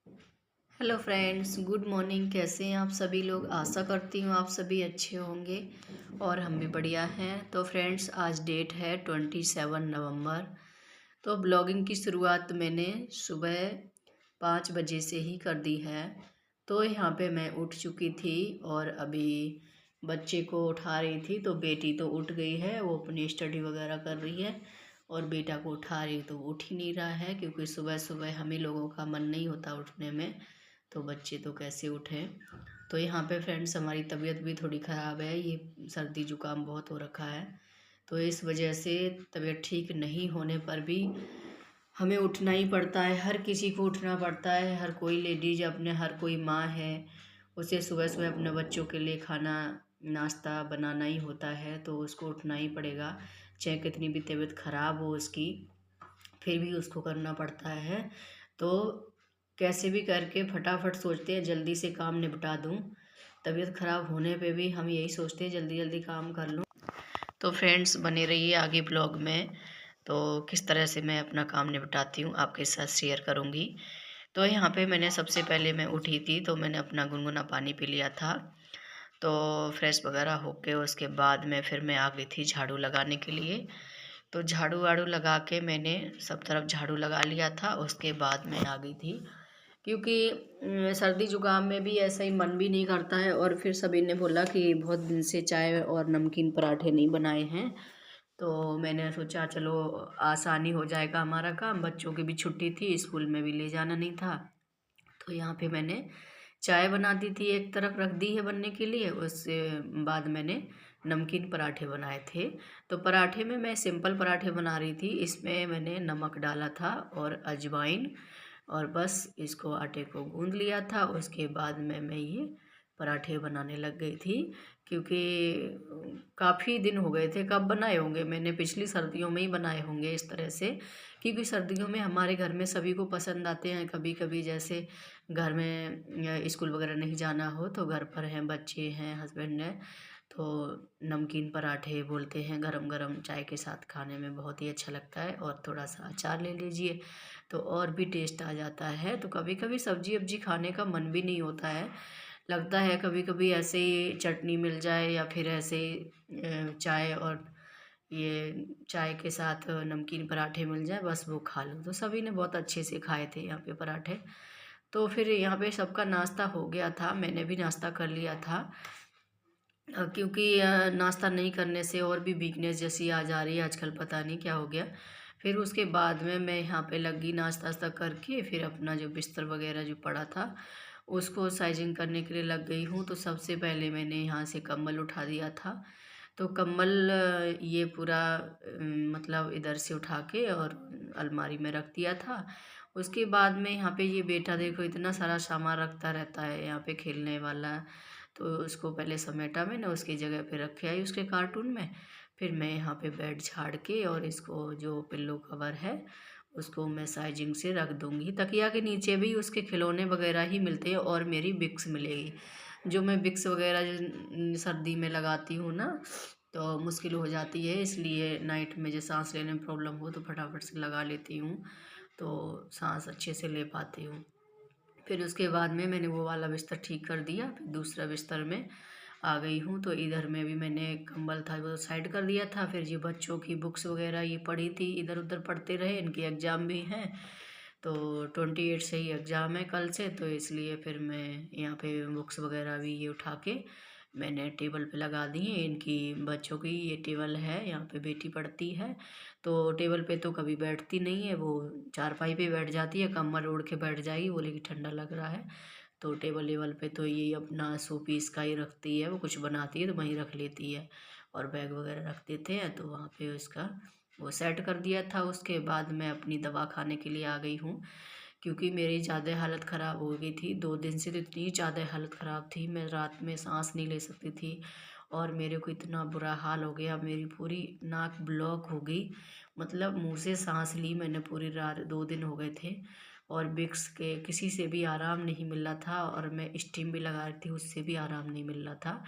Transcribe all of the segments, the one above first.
Hello friends, good morning. कैसे हैं आप सभी लोग? आशा करती हूँ आप सभी अच्छे होंगे और हम भी बढ़िया हैं। तो फ्रेंड्स, आज डेट है 27 नवंबर। तो ब्लॉगिंग की शुरुआत मैंने सुबह 5 बजे से ही कर दी है। तो यहाँ पे मैं उठ चुकी थी और अभी बच्चे को उठा रही थी। तो बेटी तो उठ गई है, वो अपनी स्टडी वगैरह कर रही है और बेटा को उठा रही तो उठ ही नहीं रहा है, क्योंकि सुबह सुबह हम ही लोगों का मन नहीं होता उठने में। तो बच्चे तो कैसे उठें। तो यहाँ पे फ्रेंड्स, हमारी तबीयत भी थोड़ी ख़राब है। ये सर्दी जुकाम बहुत हो रखा है, तो इस वजह से तबीयत ठीक नहीं होने पर भी हमें उठना ही पड़ता है। हर किसी को उठना पड़ता है। हर कोई लेडीज अपने, हर कोई माँ है, उसे सुबह सुबह अपने बच्चों के लिए खाना नाश्ता बनाना ही होता है। तो उसको उठना ही पड़ेगा, चाहे कितनी भी तबीयत ख़राब हो उसकी, फिर भी उसको करना पड़ता है। तो कैसे भी करके फटाफट सोचते हैं जल्दी से काम निपटा दूं। तबीयत ख़राब होने पे भी हम यही सोचते हैं जल्दी जल्दी काम कर लूं। तो फ्रेंड्स, बने रहिए आगे ब्लॉग में। तो किस तरह से मैं अपना काम निपटाती हूँ आपके साथ शेयर करूँगी। तो यहाँ पे मैंने सबसे पहले मैं उठी थी तो मैंने अपना गुनगुना पानी पी लिया था। तो फ्रेश वगैरह होके उसके बाद में फिर मैं आ गई थी झाड़ू लगाने के लिए। तो झाड़ू वाड़ू लगा के मैंने सब तरफ झाड़ू लगा लिया था। उसके बाद मैं आ गई थी, क्योंकि सर्दी जुकाम में भी ऐसा ही मन भी नहीं करता है। और फिर सभी ने बोला कि बहुत दिन से चाय और नमकीन पराठे नहीं बनाए हैं। तो मैंने सोचा चलो आसानी हो जाएगा हमारा काम। बच्चों की भी छुट्टी थी, स्कूल में भी ले जाना नहीं था। तो यहाँ पे मैंने चाय बना दी थी, एक तरफ रख दी है बनने के लिए। उससे बाद मैंने नमकीन पराठे बनाए थे। तो पराठे में मैं सिंपल पराठे बना रही थी। इसमें मैंने नमक डाला था और अजवाइन, और बस इसको आटे को गूंद लिया था। उसके बाद में मैं ये पराठे बनाने लग गई थी, क्योंकि काफ़ी दिन हो गए थे। कब बनाए होंगे मैंने, पिछली सर्दियों में ही बनाए होंगे इस तरह से। क्योंकि सर्दियों में हमारे घर में सभी को पसंद आते हैं। कभी कभी जैसे घर में स्कूल वगैरह नहीं जाना हो तो घर पर हैं, बच्चे हैं, हस्बैंड है, तो नमकीन पराठे बोलते हैं, गरम गरम चाय के साथ खाने में बहुत ही अच्छा लगता है। और थोड़ा सा अचार ले लीजिए तो और भी टेस्ट आ जाता है। तो कभी कभी सब्जी वब्जी खाने का मन भी नहीं होता है, लगता है कभी कभी ऐसे ही चटनी मिल जाए या फिर ऐसे ही चाय और ये चाय के साथ नमकीन पराठे मिल जाए, बस वो खा लो। तो सभी ने बहुत अच्छे से खाए थे यहाँ पे पराठे। तो फिर यहाँ पे सबका नाश्ता हो गया था, मैंने भी नाश्ता कर लिया था। क्योंकि नाश्ता नहीं करने से और भी वीकनेस जैसी आ जा रही है आजकल, पता नहीं क्या हो गया। फिर उसके बाद में मैं यहाँ पे लगी नाश्ता वास्ता करके, फिर अपना जो बिस्तर वगैरह जो पड़ा था उसको साइजिंग करने के लिए लग गई हूँ। तो सबसे पहले मैंने यहाँ से कंबल उठा दिया था। तो कंबल ये पूरा मतलब इधर से उठा के और अलमारी में रख दिया था। उसके बाद में यहाँ पे ये बेटा देखो इतना सारा सामान रखता रहता है यहाँ पे खेलने वाला। तो उसको पहले समेटा मैंने, उसकी जगह पे रखे आई उसके कार्टून में। फिर मैं यहाँ पे बेड झाड़ के और इसको जो पिल्लो कवर है उसको मैं साइजिंग से रख दूँगी। तकिया के नीचे भी उसके खिलौने वगैरह ही मिलते हैं और मेरी बिक्स मिलेगी। जो मैं बिक्स वगैरह सर्दी में लगाती हूँ ना, तो मुश्किल हो जाती है, इसलिए नाइट में जो सांस लेने में प्रॉब्लम हो तो फटाफट से लगा लेती हूँ, तो सांस अच्छे से ले पाती हूँ। फिर उसके बाद में मैंने वो वाला बिस्तर ठीक कर दिया, फिर दूसरा बिस्तर में आ गई हूँ। तो इधर में भी मैंने कंबल था वो साइड कर दिया था। फिर ये बच्चों की बुक्स वगैरह ये पड़ी थी, इधर उधर पढ़ते रहे, इनके एग्ज़ाम भी हैं। तो 28 से ही एग्ज़ाम है कल से, तो इसलिए फिर मैं यहाँ पे बुक्स वगैरह भी ये उठा के मैंने टेबल पे लगा दी है। इनकी बच्चों की ये टेबल है, यहाँ पे बेटी पढ़ती है। तो टेबल पे तो कभी बैठती नहीं है, वो चारपाई पे बैठ जाती है, कम्बल ओढ़ के बैठ जाएगी, बोले कि ठंडा लग रहा है। तो टेबल लेवल पे तो ये अपना शो पीस का ही रखती है, वो कुछ बनाती है तो वहीं रख लेती है। और बैग वगैरह रख देते हैं तो वहाँ पे उसका वो सेट कर दिया था। उसके बाद मैं अपनी दवा खाने के लिए आ गई हूँ, क्योंकि मेरी ज़्यादा हालत ख़राब हो गई थी 2 दिन से। तो इतनी ज़्यादा हालत ख़राब थी, मैं रात में सांस नहीं ले सकती थी। और मेरे को इतना बुरा हाल हो गया, मेरी पूरी नाक ब्लॉक हो गई, मतलब मुंह से सांस ली मैंने पूरी रात। 2 दिन हो गए थे और विक्स के किसी से भी आराम नहीं मिल रहा था, और मैं स्टीम भी लगा रही थी, उससे भी आराम नहीं मिल रहा था।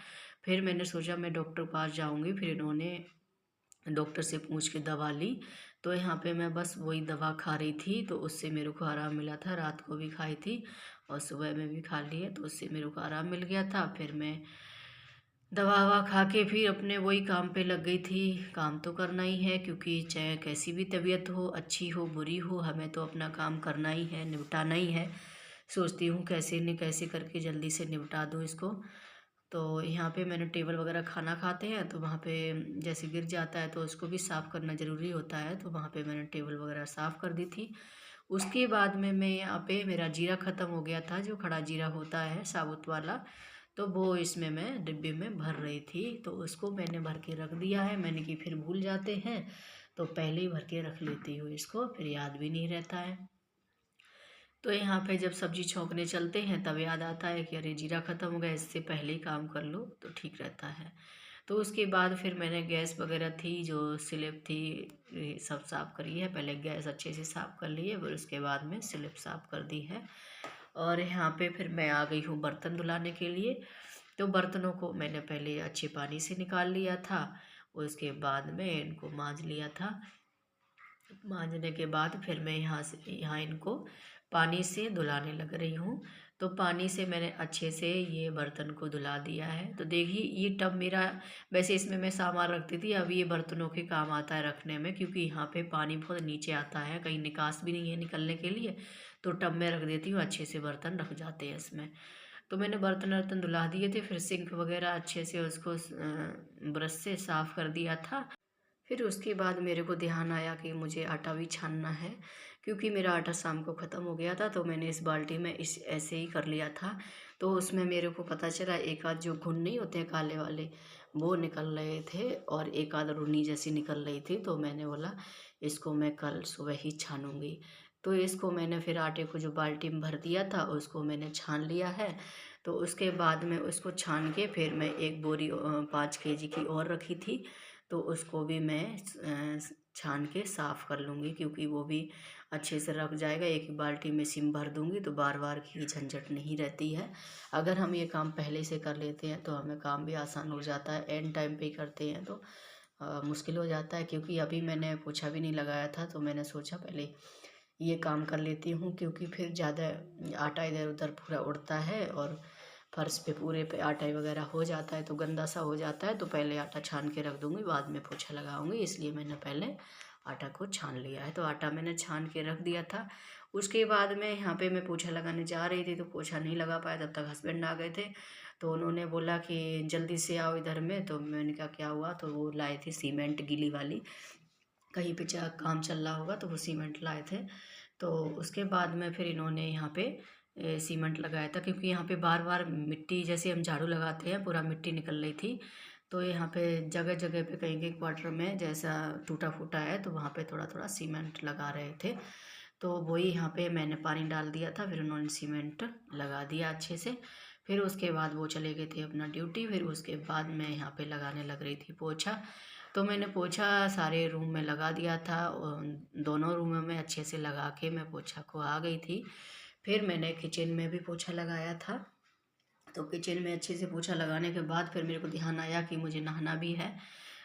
फिर मैंने सोचा मैं डॉक्टर के पास जाऊंगी। फिर इन्होंने डॉक्टर से पूछ के दवा ली, तो यहाँ पे मैं बस वही दवा खा रही थी, तो उससे मेरे को आराम मिला था। रात को भी खाई थी और सुबह में भी खा ली है, तो उससे मेरे को आराम मिल गया था। फिर मैं दवा ववा खा के फिर अपने वही काम पे लग गई थी। काम तो करना ही है, क्योंकि चाहे कैसी भी तबीयत हो, अच्छी हो बुरी हो, हमें तो अपना काम करना ही है, निपटाना ही है। सोचती हूँ कैसे न कैसे करके जल्दी से निपटा दूँ इसको। तो यहाँ पे मैंने टेबल वगैरह खाना खाते हैं तो वहाँ पे जैसे गिर जाता है तो उसको भी साफ़ करना ज़रूरी होता है, तो वहाँ पे मैंने टेबल वगैरह साफ़ कर दी थी। उसके बाद में मैं यहाँ पे मेरा जीरा ख़त्म हो गया था, जो खड़ा जीरा होता है साबुत वाला, तो वो इसमें मैं डिब्बे में भर रही थी, तो उसको मैंने भर के रख दिया है। मैंने कि फिर भूल जाते हैं, तो पहले ही भर के रख लेती हूँ इसको, फिर याद भी नहीं रहता है। तो यहाँ पे जब सब्जी छौंकने चलते हैं तब याद आता है कि अरे जीरा ख़त्म हो गया, इससे पहले ही काम कर लो तो ठीक रहता है। तो उसके बाद फिर मैंने गैस वगैरह थी जो स्लिप थी, ये सब साफ़ करी है। पहले गैस अच्छे से साफ़ कर ली है, फिर उसके बाद में स्लिप साफ़ कर दी है। और यहाँ पे फिर मैं आ गई हूँ बर्तन धुलाने के लिए। तो बर्तनों को मैंने पहले अच्छे पानी से निकाल लिया था, उसके बाद में इनको मांज लिया था। मांजने के बाद फिर मैं यहाँ इनको पानी से धुलाने लग रही हूँ। तो पानी से मैंने अच्छे से ये बर्तन को धुला दिया है। तो देखिए ये टब मेरा, वैसे इसमें मैं सामान रखती थी, अब ये बर्तनों के काम आता है रखने में, क्योंकि यहाँ पे पानी बहुत नीचे आता है, कहीं निकास भी नहीं है निकलने के लिए। तो टब में रख देती हूँ, अच्छे से बर्तन रख जाते हैं इसमें। तो मैंने बर्तन वर्तन धुला दिए थे, फिर सिंक वगैरह अच्छे से उसको ब्रश से साफ़ कर दिया था। फिर उसके बाद मेरे को ध्यान आया कि मुझे आटा भी छानना है, क्योंकि मेरा आटा शाम को ख़त्म हो गया था। तो मैंने इस बाल्टी में इस ऐसे ही कर लिया था। तो उसमें मेरे को पता चला एक आध जो घुन नहीं होते हैं काले वाले, वो निकल रहे थे और एक आध रुन्नी जैसी निकल रही थी। तो मैंने बोला इसको मैं कल सुबह ही छानूंगी। तो इसको मैंने फिर आटे को जो बाल्टी में भर दिया था उसको मैंने छान लिया है। तो उसके बाद में उसको छान के फिर मैं एक बोरी 5 kg की और रखी थी, तो उसको भी मैं छान के साफ़ कर लूँगी, क्योंकि वो भी अच्छे से रख जाएगा। एक ही बाल्टी में सिम भर दूँगी तो बार बार की झंझट नहीं रहती है। अगर हम ये काम पहले से कर लेते हैं तो हमें काम भी आसान हो जाता है। एंड टाइम पे करते हैं तो मुश्किल हो जाता है, क्योंकि अभी मैंने पोछा भी नहीं लगाया था, तो मैंने सोचा पहले ये काम कर लेती हूँ, क्योंकि फिर ज़्यादा आटा इधर उधर पूरा उड़ता है और फर्श पे पूरे पे आटा वगैरह हो जाता है तो गंदा सा हो जाता है। तो पहले आटा छान के रख दूँगी, बाद में पोछा लगाऊंगी, इसलिए मैंने पहले आटा को छान लिया है। तो आटा मैंने छान के रख दिया था। उसके बाद में यहाँ पे मैं पोछा लगाने जा रही थी, तो पोछा नहीं लगा पाया, तब तक हस्बैंड आ गए थे। तो उन्होंने बोला कि जल्दी से आओ इधर में। तो मैंने कहा क्या हुआ, तो वो लाए थे सीमेंट गीली वाली, कहीं पे काम चल रहा होगा तो वो सीमेंट लाए थे। तो उसके बाद में फिर इन्होंने यहाँ पे सीमेंट लगाया था, क्योंकि यहाँ पे बार बार मिट्टी, जैसे हम झाड़ू लगाते हैं पूरा मिट्टी निकल रही थी। तो यहाँ पे जगह जगह पे कहीं कहीं क्वार्टर में जैसा टूटा फूटा है तो वहाँ पे थोड़ा थोड़ा सीमेंट लगा रहे थे। तो वही यहाँ पे मैंने पानी डाल दिया था, फिर उन्होंने सीमेंट लगा दिया अच्छे से। फिर उसके बाद वो चले गए थे अपना ड्यूटी। फिर उसके बाद मैं यहाँ पे लगाने लग रही थी पोछा। तो मैंने पोछा सारे रूम में लगा दिया था, दोनों रूमों में अच्छे से लगा के मैं पोछा को आ गई थी। फिर मैंने किचन में भी पोछा लगाया था। तो किचन में अच्छे से पोछा लगाने के बाद फिर मेरे को ध्यान आया कि मुझे नहाना भी है।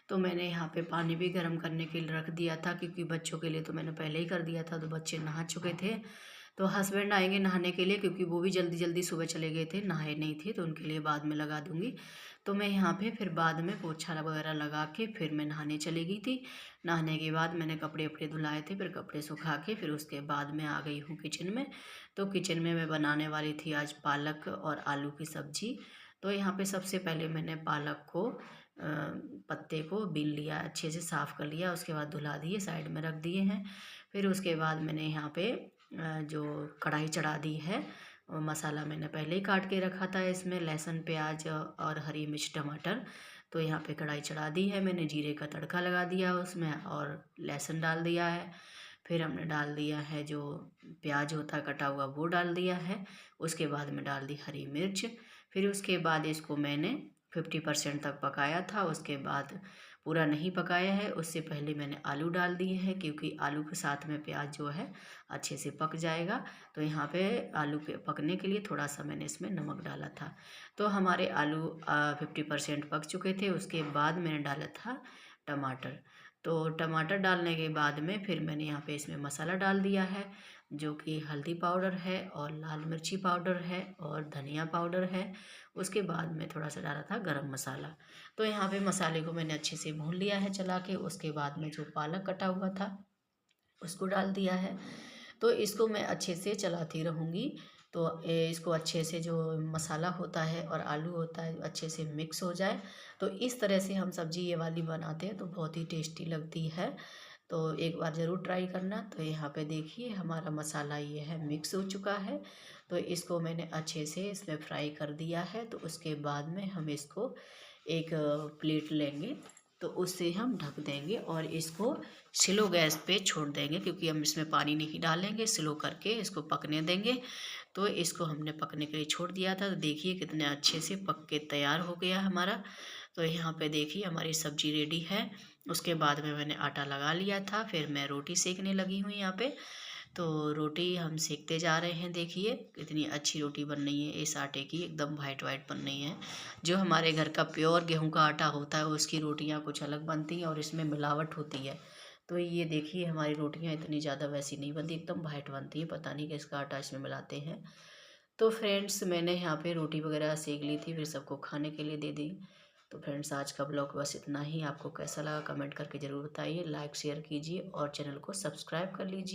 तो मैंने यहाँ पे पानी भी गर्म करने के लिए रख दिया था, क्योंकि बच्चों के लिए तो मैंने पहले ही कर दिया था, तो बच्चे नहा चुके थे। तो हस्बैंड आएंगे नहाने के लिए, क्योंकि वो भी जल्दी जल्दी सुबह चले गए थे, नहाए नहीं थे, तो उनके लिए बाद में लगा दूंगी। तो मैं यहाँ पे फिर बाद में पोछा वगैरह लगा के फिर मैं नहाने चली गई थी। नहाने के बाद मैंने कपड़े वपड़े धुलाए थे, फिर कपड़े सुखा के फिर उसके बाद में आ गई हूँ किचन में। तो किचन में मैं बनाने वाली थी आज पालक और आलू की सब्जी। तो यहाँ पे सबसे पहले मैंने पालक को पत्ते को बीन लिया, अच्छे से साफ़ कर लिया, उसके बाद धुला दिए, साइड में रख दिए हैं। फिर उसके बाद मैंने यहाँ पे जो कढ़ाई चढ़ा दी है, मसाला मैंने पहले ही काट के रखा था, इसमें लहसुन प्याज और हरी मिर्च टमाटर। तो यहाँ पे कढ़ाई चढ़ा दी है मैंने, जीरे का तड़का लगा दिया उसमें और लहसुन डाल दिया है। फिर हमने डाल दिया है जो प्याज होता है कटा हुआ, वो डाल दिया है। उसके बाद में डाल दी हरी मिर्च। फिर उसके बाद इसको मैंने 50% तक पकाया था। उसके बाद पूरा नहीं पकाया है, उससे पहले मैंने आलू डाल दिए हैं, क्योंकि आलू के साथ में प्याज जो है अच्छे से पक जाएगा। तो यहाँ पे आलू के पकने के लिए थोड़ा सा मैंने इसमें नमक डाला था। तो हमारे आलू 50% पक चुके थे। उसके बाद मैंने डाला था टमाटर। तो टमाटर डालने के बाद में फिर मैंने यहाँ पे इसमें मसाला डाल दिया है, जो कि हल्दी पाउडर है और लाल मिर्ची पाउडर है और धनिया पाउडर है। उसके बाद में थोड़ा सा डाला था गरम मसाला। तो यहाँ पे मसाले को मैंने अच्छे से भून लिया है चला के। उसके बाद में जो पालक कटा हुआ था उसको डाल दिया है। तो इसको मैं अच्छे से चलाती रहूँगी। तो इसको अच्छे से जो मसाला होता है और आलू होता है अच्छे से मिक्स हो जाए। तो इस तरह से हम सब्ज़ी ये वाली बनाते हैं तो बहुत ही टेस्टी लगती है। तो एक बार ज़रूर ट्राई करना। तो यहाँ पे देखिए हमारा मसाला ये है मिक्स हो चुका है। तो इसको मैंने अच्छे से इसमें फ्राई कर दिया है। तो उसके बाद में हम इसको एक प्लेट लेंगे, तो उससे हम ढक देंगे और इसको स्लो गैस पे छोड़ देंगे, क्योंकि हम इसमें पानी नहीं डालेंगे। स्लो करके इसको पकने देंगे। तो इसको हमने पकने के लिए छोड़ दिया था। तो देखिए कितने अच्छे से पक के तैयार हो गया हमारा। तो यहाँ पे देखिए हमारी सब्जी रेडी है। उसके बाद में मैंने आटा लगा लिया था, फिर मैं रोटी सेकने लगी हूँ यहाँ पे। तो रोटी हम सेकते जा रहे हैं। देखिए कितनी अच्छी रोटी बन रही है इस आटे की, एकदम वाइट वाइट बन रही है। जो हमारे घर का प्योर गेहूं का आटा होता है उसकी रोटियां कुछ अलग बनती हैं और इसमें मिलावट होती है। तो ये देखिए हमारी रोटियां इतनी ज़्यादा वैसी नहीं बनती, एकदम वाइट बनती है। पता नहीं किसका आटा इसमें मिलाते हैं। तो फ्रेंड्स मैंने यहाँ पे रोटी वगैरह सेक ली थी, फिर सबको खाने के लिए दे दी। तो फ्रेंड्स आज का ब्लॉग बस इतना ही। आपको कैसा लगा कमेंट करके ज़रूर बताइए। लाइक शेयर कीजिए और चैनल को सब्सक्राइब कर लीजिए।